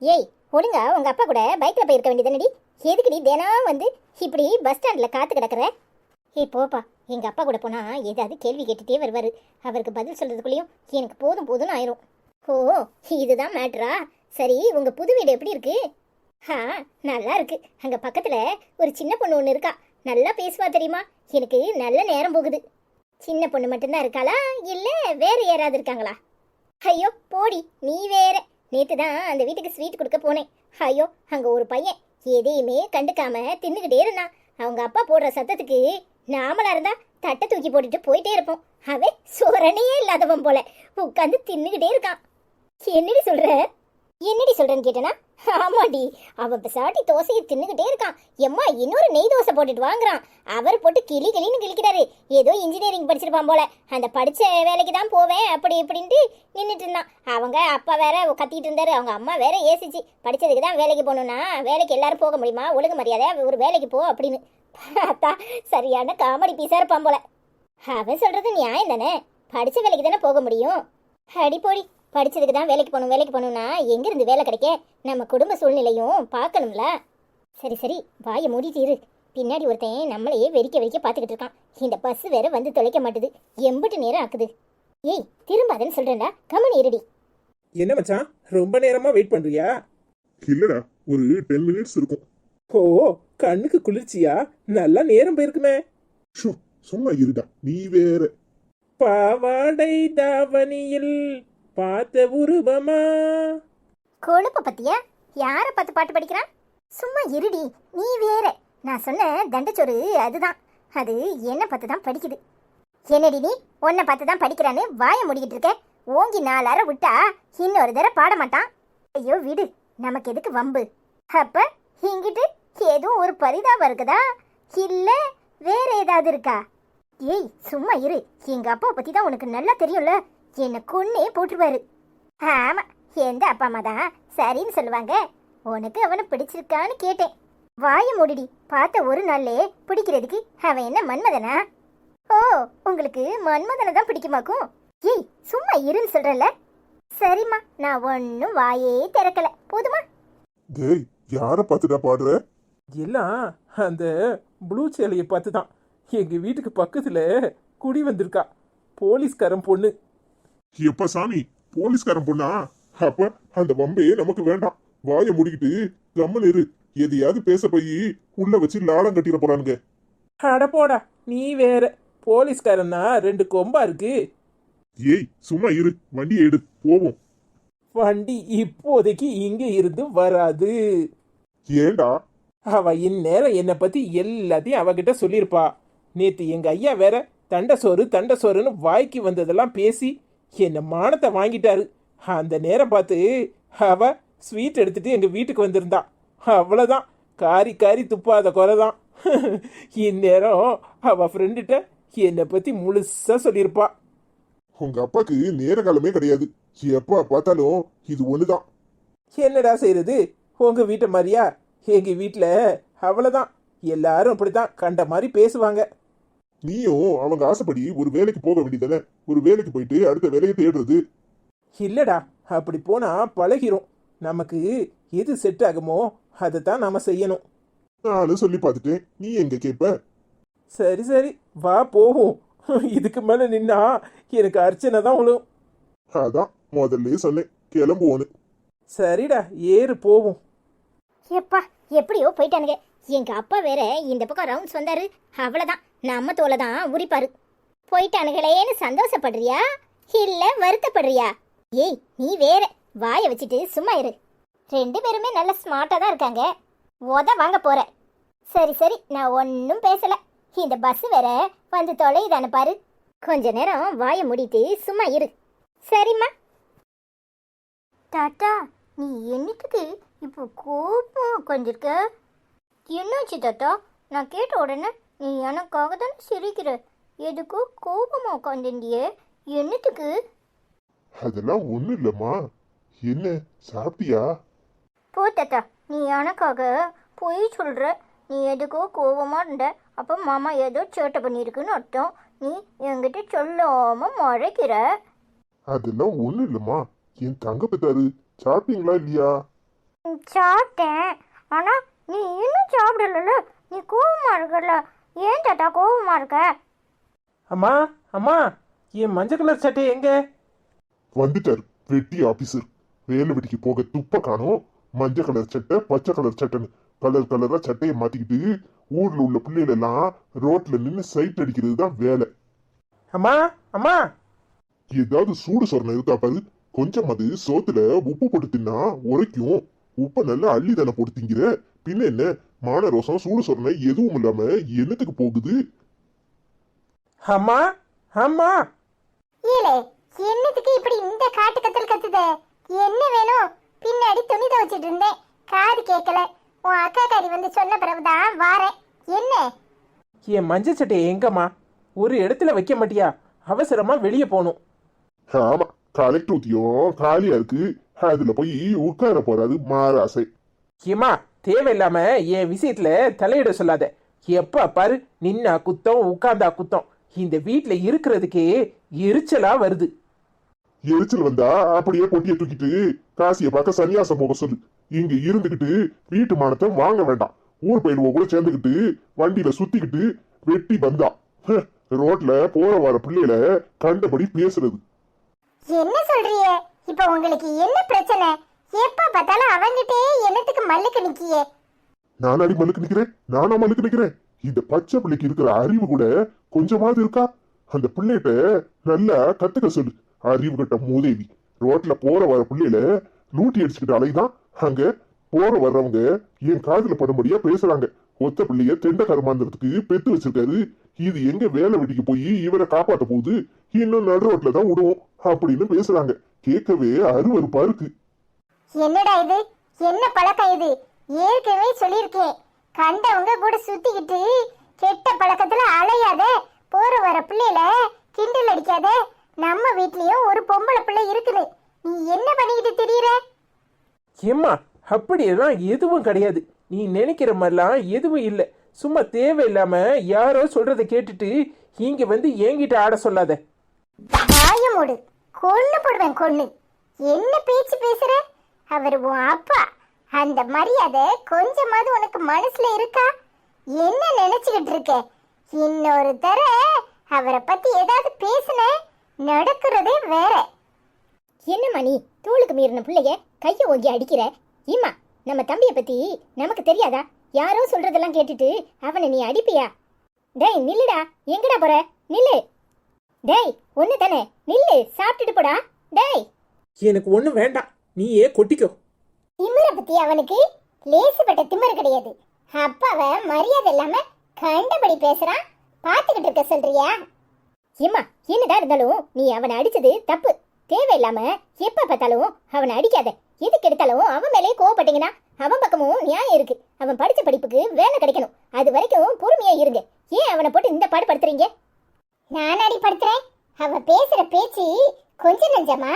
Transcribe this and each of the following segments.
ஏய், ஒழுங்கா உங்க அப்பா கூட பைக்ல போயிருக்க வேண்டியதுனடி. எதுக்குடி தினம் வந்து இப்படி பஸ் ஸ்டாண்ட்ல காத்து கிடக்குற? ஏய் போப்பா, எங்க அப்பா கூட போனா ஏதாவது கேள்வி கேட்டுட்டே வருவாரு. அவருக்கு பதில் சொல்றதுக்குள்ளேயும் எனக்கு போதும் போதும்னு ஆயிரும். ஓ, இதுதான் மேட்ரா? சரி, உங்க புது வீடு எப்படி இருக்கு? ஆ, நல்லா இருக்கு. அங்க பக்கத்துல ஒரு சின்ன பொண்ணு ஒன்று இருக்கா. நல்லா பேசுவா தெரியுமா? எனக்கு நல்ல நேரம் போகுது. சின்ன பொண்ணு மட்டும்தான் இருக்காளா, இல்ல வேற யாராவது இருக்காங்களா? ஐயோ போடி, நீ வேற. நேத்து தான் அந்த வீட்டுக்கு ஸ்வீட் கொடுக்க போனேன். ஐயோ, அங்க ஒரு பையன் எதையுமே கண்டுக்காம தின்னுக்கிட்டே இருந்தான். அவங்க அப்பா போடுற சத்தத்துக்கு நாமளா இருந்தா தட்டை தூக்கி போட்டுட்டு போயிட்டே இருப்போம். அவன் சொரணையே இல்லாதவன் போல உட்காந்து தின்னுக்கிட்டே இருக்கான். என்னடி சொல்ற? என்னடி சொல்றேன்னு கேட்டனா, ஆமாடி, அவன் சாட்டி தோசையை தின்னுக்கிட்டே இருக்கான். எம்மா, இன்னொரு நெய் தோசை போட்டுட்டு வாங்குறான். அவர் போட்டு கிளி கிளின்னு கிழிக்கிறாரு. ஏதோ இன்ஜினியரிங் படிச்சிருப்பான் போல. அந்த படிச்ச வேலைக்கு தான் போவேன் அப்படி இப்படின்ட்டு நின்றுட்டு இருந்தான். அவங்க அப்பா வேற கத்திட்டு இருந்தாரு. அவங்க அம்மா வேற ஏசிச்சு, படிச்சதுக்கு தான் வேலைக்கு போகணும்னா வேலைக்கு எல்லாரும் போக முடியுமா? ஒழுங்கு மரியாதை ஒரு வேலைக்கு போ அப்படின்னு. பார்த்தா சரியான காமெடி பீஸா இருப்பான் போல. அவன் சொல்றது நியாயம் தானே, படிச்ச வேலைக்கு தானே போக முடியும். அடி போடி, படிச்சதுக்கு தான் வேலைக்கு போகணும்னா எங்கிருந்து வேலை கிடைக்க? நம்ம குடும்ப சூழ்நிலையும் பார்க்கணும்ல. சரி சரி, வாயை மூடிட்டு இரு. பின்னாடி ஒருத்தன் நம்மளையே வெறிக்க வெறிக்க பார்த்துக்கிட்டு இருக்கான். இந்த பஸ் வேற வந்து தொலைக்க மாட்டுது. எம்பிட்டு நேரம் ஆக்குது. ஏய், திரும்பாதன்னு சொல்றேன்டா, கம்மன் இருடி. என்ன மச்சான், ரொம்ப நேரமா வெயிட் பண்றியா? இல்லடா, ஒரு 10 மினிட்ஸ் இருக்கும். ஓ, கண்ணுக்கு குளிர்ச்சியா? நல்லா நேரம் போயிருக்குமே. ஷோ, சும்மா இருடா, நீ வேற. பாவாடை தாவணியில் பார்த்த உருவமா. கொழுப்ப பத்தியா? யார பார்த்து பாட்டு படிக்கிறான்? சும்மா இருடி, நீ வேற. நான் சொன்ன தண்டச்சோறு அதுதான். அது என்ன பார்த்து தான் படிக்குது. என்னடி நீ உன்னை பார்த்து தான் படிக்கிறான்னு வாயை முடிக்கிட்டு இருக்க? ஓங்கி 4 அரை விட்டா இன்னொரு தடவை பாட மாட்டான். ஐயோ விடு, நமக்கு எதுக்கு வம்பு? அப்ப இங்கிட்டு ஏதோ ஒரு பரிதாபம் இருக்குதா, இல்ல வேற ஏதாவது இருக்கா? ஏய் சும்மா இரு. எங்க அப்பா பத்தி தான் உனக்கு நல்லா தெரியும்ல. என்னை கொன்னே போட்டுருவாரு. ஆமா, எந்த அப்பா அம்மா தான் சரின்னு சொல்லுவாங்க? உனக்கு அவனை பிடிச்சிருக்கான்னு கேட்டேன். வாய மூடிடி. பார்த்த ஒரு நாள்லே பிடிக்கிறதுக்கு அவன் என்ன மன்மதனா? ஓ, உங்களுக்கு மன்மதனை தான் பிடிக்குமாக்கும்? ஏய் சும்மா இருன்னு சொல்றல. சரிம்மா, நான் ஒன்னும் வாயே திறக்கல, போதுமா? டேய், யார பார்த்துடா பாடுற? எல்லாம் அந்த ப்ளூ சேலையை பார்த்து தான். எங்க வீட்டுக்கு பக்கத்துல குடி வந்திருக்கா போலீஸ்காரன் பொண்ணு. எப்ப சாமி, போலீஸ்காரன் பொண்ணா? அப்ப அந்த வம்பே நமக்கு வேண்டாம். வாயை முடிக்கிட்டு கம்மன் இரு. எதையாவது பேச போய் உள்ள வச்சு லாடம் கட்டிட போறானுங்க. அட போடா, நீ வேற. போலீஸ்காரன்னா 2 கொம்பா இருக்கு. ஏய் சும்மா இரு, வண்டியை எடு, போவோம். வண்டி இப்போதைக்கு இங்க இருந்து வராது. ஏண்டா? அவ இந்நேரம் என்னை பத்தி எல்லாத்தையும் அவகிட்ட சொல்லியிருப்பா. நேத்து எங்க ஐயா வேற தண்ட சோறுன்னு வாய்க்கு வந்ததெல்லாம் பேசி என்ன மானத்தை வாங்கிட்டாரு. அந்த நேரம் பார்த்து அவ ஸ்வீட் எடுத்துட்டு எங்க வீட்டுக்கு வந்திருந்தா. அவ்வளவுதான், காரி காரி துப்பாத குறைதான். இந்நேரம் அவ ஃப்ரெண்டுகிட்ட என்னை பத்தி முழுசா சொல்லியிருப்பா. உங்க அப்பாக்கு நேர காலமே கிடையாது. எப்ப பார்த்தாலும் இது ஒண்ணுதான். என்னடா செய்யறது, உங்க வீட்டை மாதிரியா? எங்க வீட்டுல அவ்வளவுதான், எல்லாரும் அப்படித்தான் கண்ட மாதிரி பேசுவாங்க. நீயும் அவங்க ஆசைப்படி ஒரு வேலைக்கு போக வேண்டியதானே? ஒரு வேலைக்கு போயிட்டு அடுத்த வேலையை தேடுறது. இல்லடா, அப்படி போனா பழகிரும். நமக்கு எது செட் ஆகுமோ அதைத்தான் நாம செய்யணும். நானும் சொல்லி பார்த்துட்டேன், நீ எங்க கேட்ப? சரி சரி, வா போவோம். இதுக்கு மேல நின்னா எனக்கு அர்ச்சனை தான் விழும். அதான் முதல்ல சொன்னேன், கிளம்புவோன்னு. சரிடா, ஏறு போவோம். எப்பா, எப்படியோ போயிட்டானுங்க. எங்க அப்பா வேற இந்த பக்கம் ரவுண்ட்ஸ் வந்தாரு. அவ்வளவுதான், நம்ம தோலை தான் உரிப்பாரு. போயிட்டானுங்களேன்னு சந்தோஷப்படுறியா இல்ல வருத்தப்படுறியா? ஏய் நீ வேற, வாயை வச்சுட்டு சும்மா இரு. 2 பேருமே நல்ல ஸ்மார்ட்டா தான் இருக்காங்க. வாங்க போற. சரி சரி, நான் ஒன்னும் பேசல. இந்த பஸ் வேற வந்து தொலைதானு பாரு. கொஞ்ச நேரம் வாயை மூடிட்டு சும்மா இரு. சரிம்மா. டாட்டா, நீ என்னத்துக்கு இப்போ கோபம் கொஞ்சிருக்க? என்னாச்சு தாத்தா? நான் கேட்ட உடனே நீ எனக்காக தானே சிரிக்கிற. எதுக்கு கோபமா உட்காந்துண்டியே? என்னத்துக்கு? அதெல்லாம் ஒண்ணும் இல்லம்மா. என்ன சாப்பிட்டியா? போ தாத்தா, நீ எனக்காக பொய் சொல்ற. நீ எதுக்கோ கோபமா இருந்த. அப்போ மாமா ஏதோ சேட்டை பண்ணியிருக்குன்னு அர்த்தம். நீ என்கிட்ட சொல்லாம மறைக்கிற. அதெல்லாம் ஒண்ணும் இல்லம்மா. என் தங்க பெத்தாரு, சாப்பிட்டீங்களா இல்லையா? சாப்பிட்டேன். ஆனா நீ இன்னும் சாப்பிடல. நீ கோவமா இருக்கல. ஏன் தாத்தா கோவமா இருக்க? அம்மா அம்மா, என் மஞ்சள் கலர் சட்டை எங்க? வந்துட்டாரு வெட்டி ஆபீசர். வேலை வெட்டிக்கு போக துப்ப காணோம். மஞ்சள் கலர் சட்டை, பச்சை கலர் சட்டைன்னு கலர் கலரா சட்டையை மாத்திக்கிட்டு ஊர்ல உள்ள பிள்ளைகள் எல்லாம் ரோட்ல நின்று சைட் அடிக்கிறது தான் வேலை. அம்மா அம்மா, ஏதாவது சூடு சொரணை இருக்கா பாரு. கொஞ்சம் அது சோத்துல உப்பு போட்டு தின்னா உரைக்கும். உப்பை நல்லா அள்ளி தானே போட்டு திங்கிற. பின்ன என்ன மான ரோசம் சூடு சொரணை எதுவும் இல்லாம என்னத்துக்கு போகுது? அம்மா அம்மா. ஏலே, என்னத்துக்கு இப்படி இந்த காட்டு கத்தல் கத்துதே? என்ன வேணும்? பின்னாடி துணி துவைச்சிட்டு இருந்தேன், காது கேட்கல. உன் அக்கா காரி வந்து சொன்ன பிறகுதான் வாரேன். என்ன? என் மஞ்சள் சட்டையை எங்கம்மா? ஒரு இடத்துல வைக்க மாட்டியா? அவசரமா வெளியே போகணும். ஆமா, கலெக்டர் ஊத்தியும் காலியா இருக்கு. அதுல போய் உட்கார போறாது மாராசை. ஏம்மா, தேவையில்லாம என் விஷயத்துல தலையிட சொல்லாத. எப்ப பாரு நின்னா குத்தம் உட்கார்ந்தா குத்தம். இந்த வீட்டுல இருக்கிறதுக்கே எரிச்சலா வருது. எரிச்சல் வந்தா அப்படியே பொட்டியை தூக்கிட்டு காசிய பார்க்க சன்னியாசம் போக சொல்லு. இங்க இருந்துகிட்டு வீட்டு மானத்தை வாங்க வேண்டாம். ஊர் பயிலுவ கூட சேர்ந்துக்கிட்டு வண்டியில சுத்திக்கிட்டு வெட்டி வந்தா ரோட்ல போற வர பிள்ளைகளை கண்டபடி பேசுறது. என்ன சொல்றிய? இப்ப உங்களுக்கு என்ன பிரச்சனை? எப்ப பார்த்தாலும் அவங்கிட்டே என்னத்துக்கு மல்லுக்கு நிக்கியே? நானாடி மல்லுக்கு நிக்கிறேன்? நானா மல்லுக்கு நிக்கிறேன்? இந்த பச்சை பிள்ளைக்கு இருக்கிற அறிவு கூட கொஞ்சமாவது இருக்கா? அந்த பிள்ளைகிட்ட நல்லா கத்துக்க சொல்லு. அறிவு கட்ட மூதேவி. ரோட்ல போற வர பிள்ளையில லூட்டி அடிச்சுக்கிட்டு அலைதான். அங்க போற வர்றவங்க என் காதுல படும்படியா பேசுறாங்க. ஒத்த பிள்ளைய தெண்ட கருமாந்திரத்துக்கு பெத்து வச்சிருக்காரு. இது எங்க வேலை வெட்டிக்கு போய் இவரை காப்பாத்த போகுது, இன்னும் நடு ரோட்ல தான் விடுவோம் அப்படின்னு பேசுறாங்க. கேட்கவே அருவருப்பா இருக்கு. என்னடா இது? என்ன பழக்கம் இது? ஏற்கனவே சொல்லியிருக்கேன், கண்டவங்க கூட சுத்திக்கிட்டு கெட்ட பழக்கத்துல அலையாத. போற வர பிள்ளைல கிண்டல் அடிக்காத. நம்ம வீட்லயும் ஒரு பொம்பளை பிள்ளை இருக்குது. நீ என்ன பண்ணிக்கிட்டு திரியற? ஏம்மா, அப்படியெல்லாம் எதுவும் கிடையாது. நீ நினைக்கிற மாதிரிலாம் எதுவும் இல்லை. சும்மா தேவையில்லாம யாரோ சொல்றதை கேட்டுட்டு இங்க வந்து என்கிட்ட ஆட சொல்லாத. வாயமோடு கொன்னு போடுவேன், கொன்னு. என்ன பேச்சு பேசுற? அவர் உன் அப்பா. அந்த மரியாதை கொஞ்சமாவது உனக்கு மனசுல இருக்கா? என்ன நினைச்சுக்கிட்டு இருக்க? இன்னொரு தர அவரை பத்தி ஏதாவது பேசுன நடக்கிறதே வேற. என்னம்மா நீ தோளுக்கு மீறின பிள்ளைய கைய ஓங்கி அடிக்கிற? இம்மா, நம்ம தம்பியை பத்தி நமக்கு தெரியாதா? யாரோ சொல்றதெல்லாம் கேட்டுட்டு அவனை நீ அடிப்பியா? டேய் நில்லுடா. எங்கடா போற? நில்லு. டேய் ஒண்ணு தானே, நில்லு. சாப்பிட்டுட்டு போடா. டேய், எனக்கு ஒண்ணு வேண்டாம், நீயே கொட்டிக்கோ. திமிர பத்தி அவனுக்கு லேசுப்பட்ட திமிரு கிடையாது. அப்பாவை மரியாதை இல்லாம கண்டபடி பேசுறான். பாத்துக்கிட்டு இருக்க சொல்றியா? ஏம்மா, என்னடா இருந்தாலும் நீ அவனை அடிச்சது தப்பு. தேவையில்லாம எப்ப பார்த்தாலும் அவனை அடிக்காத. எதுக்கு எடுத்தாலும் அவன் மேலே கோவப்பட்டீங்கன்னா அவன் பக்கமும் நியாயம் இருக்கு. அவன் படிச்ச படிப்புக்கு வேலை கிடைக்கணும். அது வரைக்கும் பொறுமையா இருங்க. ஏன் அவனை போட்டு இந்த பாடு படுத்துறீங்க? நான் அடி படுத்துறேன்? அவ பேசுற பேச்சு கொஞ்சம் நஞ்சமா?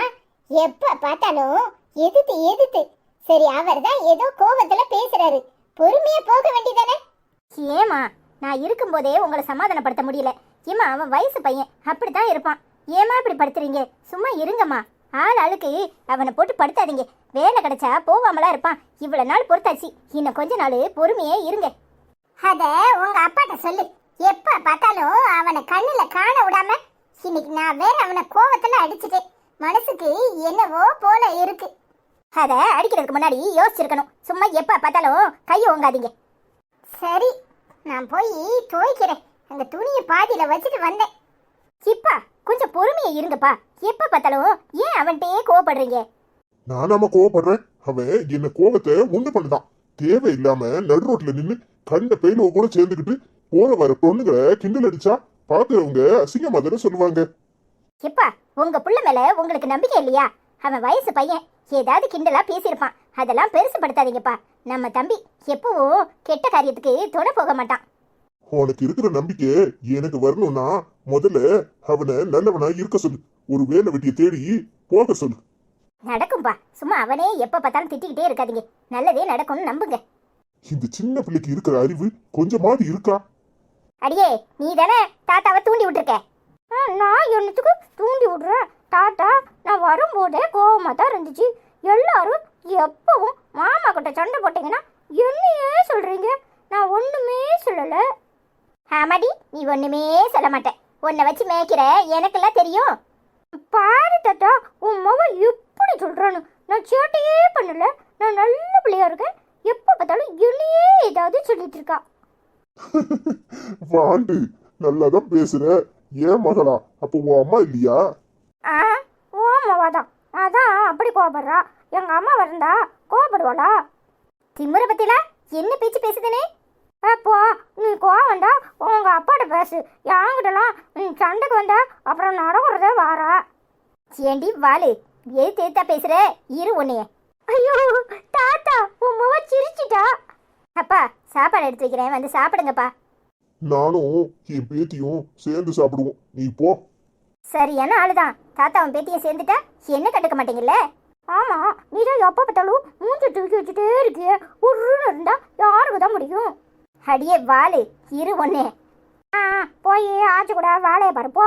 எப்ப பார்த்தாலும் எதிர்த்து எதிர்த்து. சரி, அவர் தான் ஏதோ கோபத்துல பேசுறாரு. பொறுமையா போக வேண்டியதானே? ஏமா, நான் இருக்கும்போதே உங்களை சமாதானப்படுத்த முடியல. ஏமா, அவன் வயசு பையன், அப்படித்தான் இருப்பான். ஏமா இப்படி படுத்துறீங்க? சும்மா இருங்கம்மா. ஆள் ஆளுக்கு அவனை போட்டு படுத்தாதீங்க. வேலை கிடைச்சா போவாமலா இருப்பான். இவ்வளவு நாள் பொறுத்தாச்சு, இன்னும் கொஞ்ச நாள் பொறுமையே இருங்க. அத உங்க அப்பாட்ட சொல்லு. எப்ப பார்த்தாலும் அவனை கண்ணுல காண விடாம. இன்னைக்கு நான் வேற அவனை கோவத்துல அடிச்சுட்டேன். மனசுக்கு என்னவோ போல இருக்கு. அத அடிக்கிறதுக்கு முன்னாடி யோசிச்சிருக்கணும். சும்மா எப்ப பார்த்தாலும் கையை ஓங்காதீங்க. சரி, நான் போய் துவைக்கிறேன். அந்த துணியை பாதியில வச்சுட்டு வந்தேன். இப்பா கொஞ்சம் பொறுமையா இருங்கப்பா. எப்ப பார்த்தாலும் ஏன் அவன்கிட்டயே கோவப்படுறீங்க? நானாம கோவப்படுறேன்? அவன் என்ன கோவத்தை உண்டு பண்ணுதான். தேவையில்லாம நடு ரோட்ல நின்னு கண்ட பெயிலோ கூட சேர்ந்துக்கிட்டு போற வர பொண்ணுங்களை கிண்டல் அடிச்சா பாக்குறவங்க அசிங்கமா தானே சொல்லுவாங்க. எப்பா, உங்க புள்ள மேல உங்களுக்கு நம்பிக்கை இல்லையா? அவன் வயசு பையன், ஏதாவது கிண்டலா பேசியிருப்பான். அதெல்லாம் பெருசுப்படுத்தாதீங்கப்பா. நம்ம தம்பி எப்பவும் கெட்ட காரியத்துக்கு துணை போக மாட்டான். உனக்கு இருக்கிற நம்பிக்கை எனக்கு வரணும்னா முதல்ல அவனை நல்லவனா இருக்க சொல்லு. ஒரு வேலை வெட்டிய தேடி போக சொல்லு. நடக்கும்பா. சும்மா அவனே எப்ப பார்த்தாலும் திட்டிக்கிட்டே இருக்காதீங்க. நல்லதே நடக்கும்னு நம்புங்க. இந்த சின்ன பிள்ளைக்கு இருக்கிற அறிவு கொஞ்சமாவது இருக்கா? அடியே, நீ தானே தாத்தாவை தூண்டி விட்டுருக்க. நான் என்னத்துக்கு தூண்டி விடுறேன்? தாத்தா நான் வரும்போதே கோவமா தான் இருந்துச்சு. எல்லாரும் எப்பவும் மாமா கிட்ட அவகிட்ட சண்டை போட்டீங்கன்னா என்னையே சொல்றீங்க? நான் ஒண்ணுமே சொல்லல. ஆமாடி, நீ ஒண்ணுமே சொல்ல மாட்டேன். உன்னை வச்சு மேய்க்கிற எனக்கெல்லாம் தெரியும். பாரு தாத்தா, உன் மவன் எப்படி சொல்றானு. நான் சேட்டையே பண்ணல, நான் நல்ல பிள்ளையா இருக்கேன். எப்போ பார்த்தாலும் என்னையே ஏதாவது சொல்லிட்டு இருக்கா. வாண்டு நல்லாதான் பேசுற. ஏன் மகளா? அப்ப உன் அம்மா இல்லையா? ஆ, ஓ மவாதான். அதான் அப்படி கோபப்படுறா. எங்க அம்மா வந்தா கோபப்படுவாளா? திமுற பத்தில என்ன பேச்சு பேசுதுனே? அப்போ நீ கோவண்டா உங்க அப்பாட்ட பேசு. என்கிட்டலாம் சண்டைக்கு வந்தா அப்புறம் நடக்கிறதே வாரா. ஏண்டி வாளு, எது தேத்தா பேசுற? இரு உன்னைய. ஐயோ தாத்தா, உன் முக சிரிச்சிட்டா. அப்பா, சாப்பாடு எடுத்து வைக்கிறேன், வந்து சாப்பிடுங்கப்பா. நானும் என் பேத்தியும் சேர்ந்து சாப்பிடுவோம். நீ போ. சரியான ஆளுதான். தாத்தாவும் பேத்தியும் சேர்ந்துட்டா என்ன கண்டுக்க மாட்டீங்கல்ல? ஆமா, நீதான் எப்ப பார்த்தாலும் மூஞ்சி தூக்கி வச்சுட்டே இருக்கு. உருன்னு இருந்தா யாருக்கு தான் முடியும்? அடியே வாளு, இரு ஒண்ணே. போய் ஆச்சு கூட வாழைய பாரு போ.